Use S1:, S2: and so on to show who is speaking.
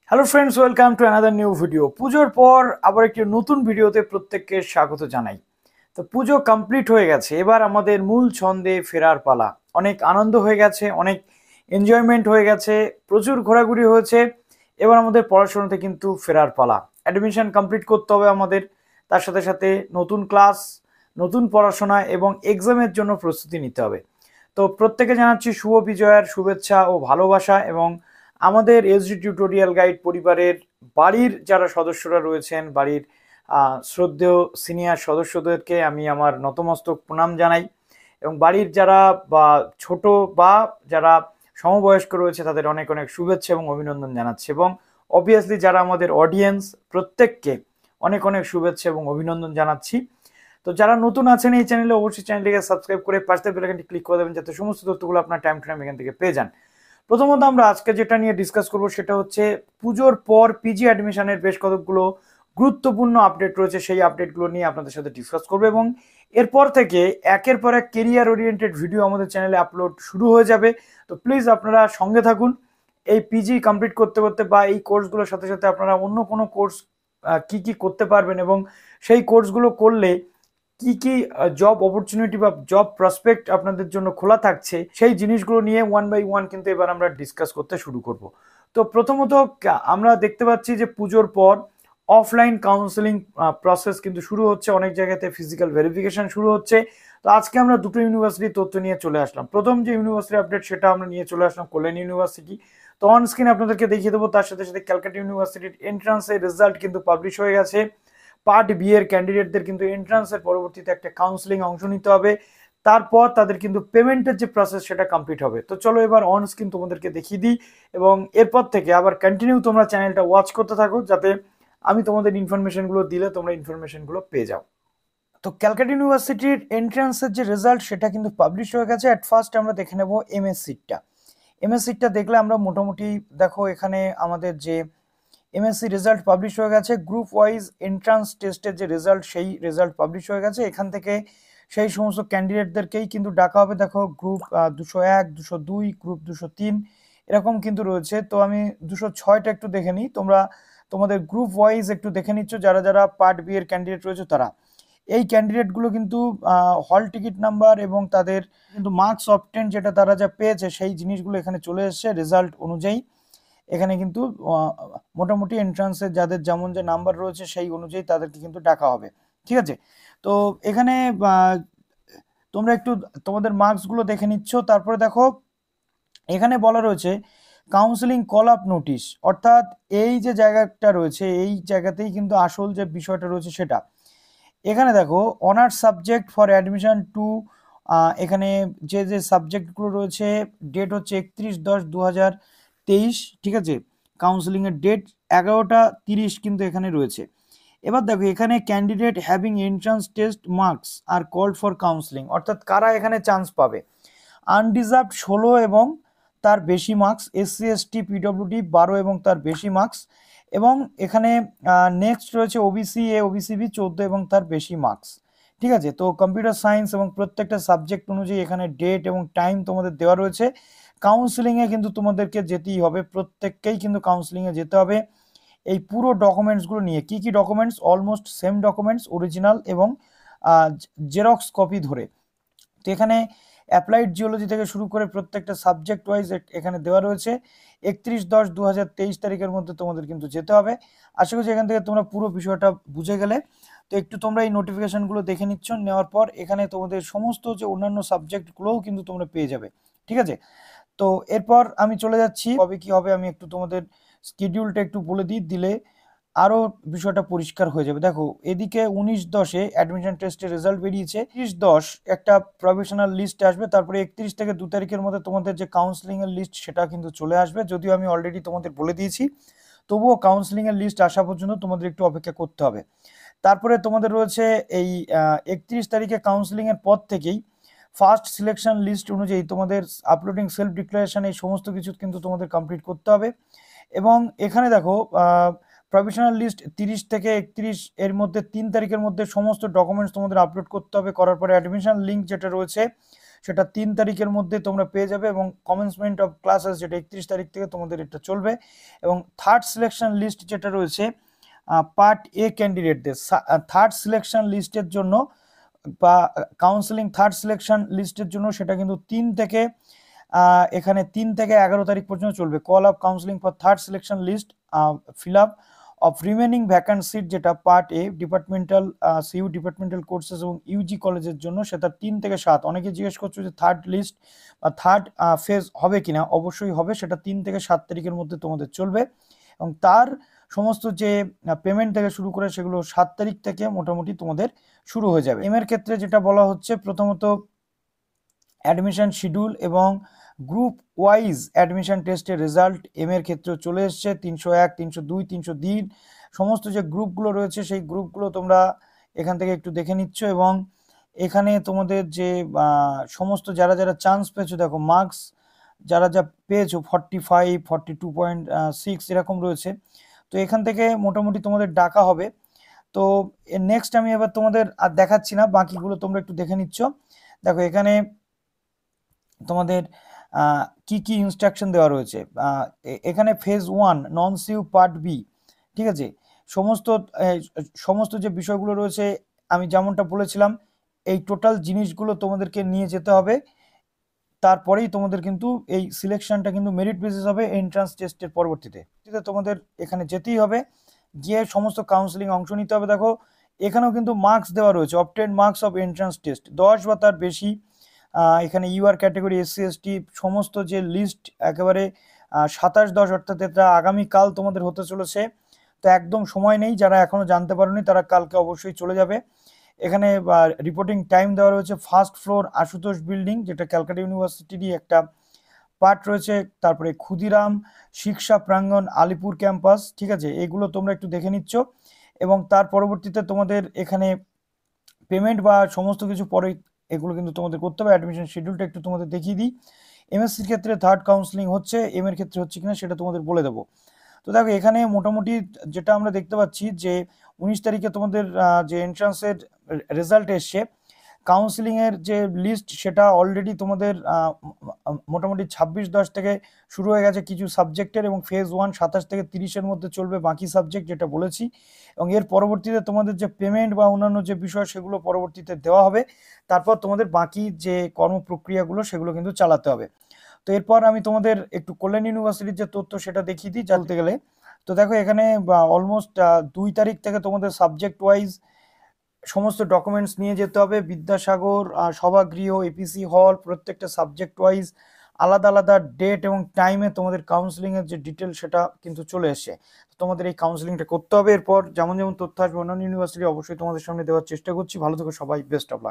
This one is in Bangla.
S1: Hello friends, welcome to another new video. পুজোর পর আবার একটি নতুন ভিডিওতে প্রত্যেককে স্বাগত জানাই। তো পুজো কমপ্লিট হয়ে গেছে, এবার আমাদের মূল ছন্দে ফেরার পালা। অনেক আনন্দ হয়ে গেছে, অনেক এনজয়মেন্ট হয়ে গেছে, প্রচুর ঘোরাঘুরি হয়েছে। এবার আমাদের পড়াশোনাতে কিন্তু ফেরার পালা। অ্যাডমিশন কমপ্লিট করতে হবে আমাদের, তার সাথে সাথে নতুন ক্লাস, নতুন পড়াশোনা এবং এক্সামের জন্য প্রস্তুতি নিতে হবে। তো প্রত্যেকে জানাচ্ছি শুভ বিজয়ার শুভেচ্ছা ও ভালোবাসা। এবং আমাদের এসডি টিউটোরিয়াল গাইড পরিবারের বাড়ির যারা সদস্যরা রয়েছেন, বাড়ির শ্রদ্ধেয় সিনিয়র সদস্যদেরকে আমি আমার নতমস্তক প্রণাম জানাই। এবং বাড়ির যারা বা ছোট বা যারা সমবয়স্ক রয়েছে তাদের অনেক অনেক শুভেচ্ছা এবং অভিনন্দন জানাচ্ছি। এবং অবভিয়াসলি যারা আমাদের অডিয়েন্স, প্রত্যেককে অনেক অনেক শুভেচ্ছা এবং অভিনন্দন জানাচ্ছি। তো যারা নতুন আছেন এই চ্যানেলে, অবশ্যই চ্যানেলটিকে সাবস্ক্রাইব করে পাশে বেল আইকনটি ক্লিক করে দেবেন, যাতে সমস্ত তথ্যগুলো আপনার টাইম টু টাইম এখান থেকে পেয়ে যান। প্রথমত আমরা আজকে যেটা নিয়ে ডিসকাস করব সেটা হচ্ছে পুজোর পর পিজি অ্যাডমিশনের বেশ কতগুলো গুরুত্বপূর্ণ আপডেট রয়েছে, সেই আপডেটগুলো নিয়ে আপনাদের সাথে ডিসকাস করবো। এবং এরপর থেকে একের পর এক কেরিয়ার ওরিয়েন্টেড ভিডিও আমাদের চ্যানেলে আপলোড শুরু হয়ে যাবে। তো প্লিজ আপনারা সঙ্গে থাকুন। এই পিজি কমপ্লিট করতে করতে বা এই কোর্সগুলোর সাথে সাথে আপনারা অন্য কোনো কোর্স কি কি করতে পারবেন এবং সেই কোর্সগুলো করলে কি কি জব অপরচুনিটি বা জব প্রসপেক্ট আপনাদের জন্য খোলা থাকছে, সেই জিনিসগুলো নিয়ে ওয়ান বাই ওয়ান কিন্তু এবার আমরা ডিসকাস করতে শুরু করব। তো প্রথমত আমরা দেখতে পাচ্ছি যে পুজোর পর অফলাইন কাউন্সেলিং প্রসেস কিন্তু শুরু হচ্ছে, অনেক জায়গাতে ফিজিক্যাল ভেরিফিকেশন শুরু হচ্ছে। তো আজকে আমরা দুটো ইউনিভার্সিটির তথ্য নিয়ে চলে আসলাম। প্রথম যে ইউনিভার্সিটি আপডেট সেটা আমরা নিয়ে চলে আসলাম কল্যাণ ইউনিভার্সিটি। তো অন স্ক্রিন আপনাদেরকে দেখিয়ে দেবো। তার সাথে সাথে ক্যালকাটা ইউনিভার্সিটির এন্ট্রান্সের রেজাল্ট কিন্তু পাবলিশ হয়ে গেছে। পার্ট বি এর ক্যান্ডিডেটদের কিন্তু এন্ট্রান্সের পরবর্তীতে একটা কাউন্সেলিং অংশ নিতে হবে, তারপর তাদের কিন্তু পেমেন্টের যে প্রসেস সেটা কমপ্লিট হবে। তো চলো এবার অন স্ক্রিন তোমাদেরকে দেখিয়ে দিই, এবং এরপর থেকে আবার কন্টিনিউ তোমরা চ্যানেলটা ওয়াচ করতে থাকো, যাতে আমি তোমাদের ইনফরমেশনগুলো দিলে তোমরা ইনফরমেশনগুলো পেয়ে যাও। তো ক্যালকাটা ইউনিভার্সিটির এন্ট্রান্সের যে রেজাল্ট সেটা কিন্তু পাবলিশ হয়ে গেছে। অ্যাট ফার্স্ট আমরা দেখে নেব এমএস সিটটা। এমএস সিটটা দেখলে আমরা মোটামুটি দেখো এখানে আমাদের যে এমএসসি রেজাল্ট পাবলিশ হয়ে গেছে, গ্রুপ ওয়াইজ এন্ট্রান্স টেস্টের যে রেজাল্ট সেই রেজাল্ট পাবলিশ হয়ে গেছে। এখান থেকে সেই সমস্ত ক্যান্ডিডেটদেরকেই কিন্তু ডাকা হবে। দেখো গ্রুপ 201, 202, গ্রুপ 203 এরকম কিন্তু রয়েছে। তো আমি 206টা একটু দেখে নিই, তোমরা তোমাদের গ্রুপ ওয়াইজ একটু দেখে নিচ্ছ যারা যারা পার্ট বি এর ক্যান্ডিডেট রয়েছে তারা। এই ক্যান্ডিডেটগুলো কিন্তু হল টিকিট নাম্বার এবং তাদের কিন্তু মার্কস অবটেন যেটা তারা যা পেয়েছে সেই জিনিসগুলো এখানে চলে এসেছে রেজাল্ট অনুযায়ী। এখানে কিন্তু মোটামুটি এন্ট্রান্সে যাদের যেমন যে নাম্বার রয়েছে সেই অনুযায়ী তাদেরকে কিন্তু ডাকা হবে। ঠিক আছে, তো এখানে তোমরা একটু তোমাদের মার্কসগুলো দেখে নিচ্ছ। তারপরে দেখো এখানে বলা রয়েছে কাউন্সেলিং কল আপ নোটিশ, অর্থাৎ এই যে জায়গাটা রয়েছে এই জায়গাতেই কিন্তু আসল যে বিষয়টা রয়েছে সেটা। এখানে দেখো honours subject for admission to, এখানে যে যে সাবজেক্টগুলো রয়েছে ডেট হচ্ছে 31/10/2023। ঠিক আছে, কাউন্সেলিংয়ের ডেট 11টা 30 কিন্তু এখানে রয়েছে। এবার দেখো এখানে candidate having entrance test marks are called for counselling, অর্থাৎ কারা এখানে চান্স পাবে। আনডিজার্ভড 16 এবং তার বেশি মার্কস, এসসি এসটি পিডব্লিউডি 12 এবং তার বেশি মার্কস, এবং এখানে নেক্সট রয়েছে ওবিসি এ ওবিসি বি 14 এবং তার বেশি মার্কস। ঠিক আছে, তো কম্পিউটার সায়েন্স এবং প্রত্যেকটা সাবজেক্ট অনুযায়ী এখানে ডেট এবং টাইম তোমাদের দেওয়া রয়েছে। কাউন্সেলিংয়ে কিন্তু তোমাদেরকে যেতেই হবে, প্রত্যেককেই কিন্তু কাউন্সেলিংয়ে যেতে হবে এই পুরো ডকুমেন্টসগুলো নিয়ে। কি কি documents? Almost same documents, original এবং জেরক্স কপি ধরে। তো এখানে অ্যাপ্লাইড জিওলজি থেকে শুরু করে প্রত্যেকটা সাবজেক্ট ওয়াইজ এখানে দেওয়া রয়েছে। 31/10/2023 তারিখের মধ্যে তোমাদের কিন্তু যেতে হবে। আশা করছি এখান থেকে তোমরা পুরো বিষয়টা বুঝে গেলে। তো একটু তোমরা এই নোটিফিকেশনগুলো দেখে নিচ্ছ, নেওয়ার পর এখানে তোমাদের সমস্ত যে অন্যান্য সাবজেক্টগুলোও কিন্তু তোমরা পেয়ে যাবে। ঠিক আছে, তো এরপর আমি চলে যাচ্ছি কবে কি হবে, আমি একটু তোমাদের শিডিউলটা একটু বলে দিলে আরো বিষয়টা পরিষ্কার হয়ে যাবে। দেখো এদিকে 19/10-এ অ্যাডমিশন টেস্টের রেজাল্ট বেরিয়েছে। 30/10 একটা প্রফেশনাল লিস্ট আসবে, তারপরে 31 থেকে 2 তারিখের মধ্যে তোমাদের যে কাউন্সেলিং এর লিস্ট সেটা কিন্তু চলে আসবে। যদিও আমি অলরেডি তোমাদের বলে দিয়েছি, তবুও কাউন্সেলিং এর লিস্ট আসা পর্যন্ত তোমাদের একটু অপেক্ষা করতে হবে। তারপরে তোমাদের রয়েছে এই 31 তারিখে কাউন্সেলিং এর পর থেকেই ফার্স্ট সিলেকশন লিস্ট অনুযায়ী তোমাদের আপলোডিং সেলফ ডিক্লারেশন এই সমস্ত কিছু কিন্তু তোমাদের কমপ্লিট করতে হবে। এবং এখানে দেখো প্রফেশনাল লিস্ট 30 থেকে 31 এর মধ্যে 3 তারিখের মধ্যে সমস্ত ডকুমেন্টস তোমাদের আপলোড করতে হবে। করার পরে অ্যাডমিশন লিঙ্ক যেটা রয়েছে সেটা 3 তারিখের মধ্যে তোমরা পেয়ে যাবে, এবং কমেন্সমেন্ট অফ ক্লাসেস যেটা 31 তারিখ থেকে তোমাদের এটা চলবে। এবং থার্ড সিলেকশন লিস্ট যেটা রয়েছে পার্ট এ ক্যান্ডিডেটদের, থার্ড সিলেকশন লিস্টের জন্য বা কাউন্সেলিং থার্ড সিলেকশন লিস্টের জন্য সেটা কিন্তু 3 থেকে এখানে 3 থেকে 11 তারিখ পর্যন্ত চলবে। Call of counselling for third selection list fill up of remaining vacant seat যেটা part A departmental CU departmental courses এবং ইউজি কলেজের জন্য, সেটা 3 থেকে 7। অনেকে জিজ্ঞেস করছো যে থার্ড লিস্ট বা থার্ড ফেজ হবে কিনা, অবশ্যই হবে, সেটা 3 থেকে 7 তারিখের মধ্যে তোমাদের চলবে। এবং তার সমস্ত যে পেমেন্ট থেকে শুরু করে সেগুলো 7 তারিখ থেকে মোটামুটি তোমাদের শুরু হয়ে যাবে। এম এর ক্ষেত্রে যেটা বলা হচ্ছে, প্রথমত অ্যাডমিশন শিডিউল এবং গ্রুপ ওয়াইজ অ্যাডমিশন টেস্টের রেজাল্ট এম এর ক্ষেত্রে চলে এসছে। 301, 302, 303 সমস্ত যে গ্রুপগুলো রয়েছে সেই গ্রুপগুলো তোমরা এখান থেকে একটু দেখে নিচ্ছ। এবং এখানে তোমাদের যে সমস্ত যারা যারা চান্স পেয়েছো, দেখো মার্কস যারা যা পেয়েছো 45, 42.6 এরকম রয়েছে। তো এখান থেকে মোটামুটি তোমাদের ডাকা হবে। তো নেক্সট আমি এবার তোমাদের আর দেখাচ্ছি না, বাকিগুলো তোমরা একটু দেখে নিচ্ছ। দেখো এখানে তোমাদের কি কি ইনস্ট্রাকশন দেওয়া রয়েছে। এখানে ফেজ 1 নন সিউ পার্ট বি, ঠিক আছে। সমস্ত যে বিষয়গুলো রয়েছে আমি যেমনটা বলেছিলাম, এই টোটাল জিনিসগুলো তোমাদেরকে নিয়ে যেতে হবে। তারপরেই তোমাদের কিন্তু এই সিলেকশনটা কিন্তু মেরিট বেসিস হবে এন্ট্রান্স টেস্টের পরবর্তীতে। তোমাদের এখানে যেতেই হবে, গিয়ে সমস্ত কাউন্সেলিং অংশ নিতে হবে। দেখো এখানেও কিন্তু মার্কস দেওয়া রয়েছে, obtain marks of entrance test 10 বা তার বেশি। এখানে ইউআর ক্যাটাগরি, এসসি এসটি সমস্ত যে লিস্ট একেবারে 27/10, অর্থাৎ এটা আগামীকাল তোমাদের হতে চলেছে। তো একদম সময় নেই, যারা এখনো জানতে পারোনি তারা কালকে অবশ্যই চলে যাবে। এখানে রিপোর্টিং টাইম দেওয়া রয়েছে ফার্স্ট ফ্লোর আশুতোষ বিল্ডিং, যেটা ক্যালকাটা ইউনিভার্সিটিরই একটা পার্ট রয়েছে। তারপরে ক্ষুদিরাম শিক্ষা প্রাঙ্গণ আলিপুর ক্যাম্পাস, ঠিক আছে, এগুলো তোমরা একটু দেখে নিচ্ছ। এবং তার পরবর্তীতে তোমাদের এখানে পেমেন্ট বা সমস্ত কিছু পরে এগুলো কিন্তু তোমাদের করতে হবে। অ্যাডমিশন শিডিউলটা একটু তোমাদের দেখিয়ে দিই। এমএসসির ক্ষেত্রে থার্ড কাউন্সেলিং হচ্ছে, এম এর ক্ষেত্রে হচ্ছে কিনা সেটা তোমাদের বলে দেবো। তো দেখো এখানে মোটামুটি যেটা আমরা দেখতে পাচ্ছি যে 19 তারিখে তোমাদের যে এন্ট্রান্সের রেজাল্ট এসছে, কাউন্সেলিংয়ের যে লিস্ট সেটা অলরেডি তোমাদের মোটামুটি 26/10 থেকে শুরু হয়ে গেছে কিছু সাবজেক্টের, এবং ফেজ 1 27 থেকে 30-এর মধ্যে চলবে বাকি সাবজেক্ট, যেটা বলেছি। এবং এর পরবর্তীতে তোমাদের যে পেমেন্ট বা অন্যান্য যে বিষয় সেগুলো পরবর্তীতে দেওয়া হবে। তারপর তোমাদের বাকি যে কর্মপ্রক্রিয়াগুলো সেগুলো কিন্তু চালাতে হবে। তো এরপর আমি তোমাদের একটু কল্যাণ ইউনিভার্সিটির যে তথ্য সেটা দেখিয়ে দিই জানতে গেলে। তো দেখো এখানে অলমোস্ট 2 তারিখ থেকে তোমাদের সাবজেক্ট ওয়াইজ সমস্ত ডকুমেন্টস নিয়ে যেতে হবে। বিদ্যাসাগর সভাগৃহ, এপিসি হল, প্রত্যেকটা সাবজেক্ট ওয়াইজ আলাদা আলাদা ডেট এবং টাইমে তোমাদের কাউন্সেলিংয়ের যে ডিটেল সেটা কিন্তু চলে এসছে। তোমাদের এই কাউন্সেলিংটা করতে হবে। এরপর যেমন যেমন তথ্য আসবে অন্যান্য ইউনিভার্সিটি অবশ্যই তোমাদের সামনে দেওয়ার চেষ্টা করছি। ভালো থেকো সবাই, বেস্ট অফ লাক।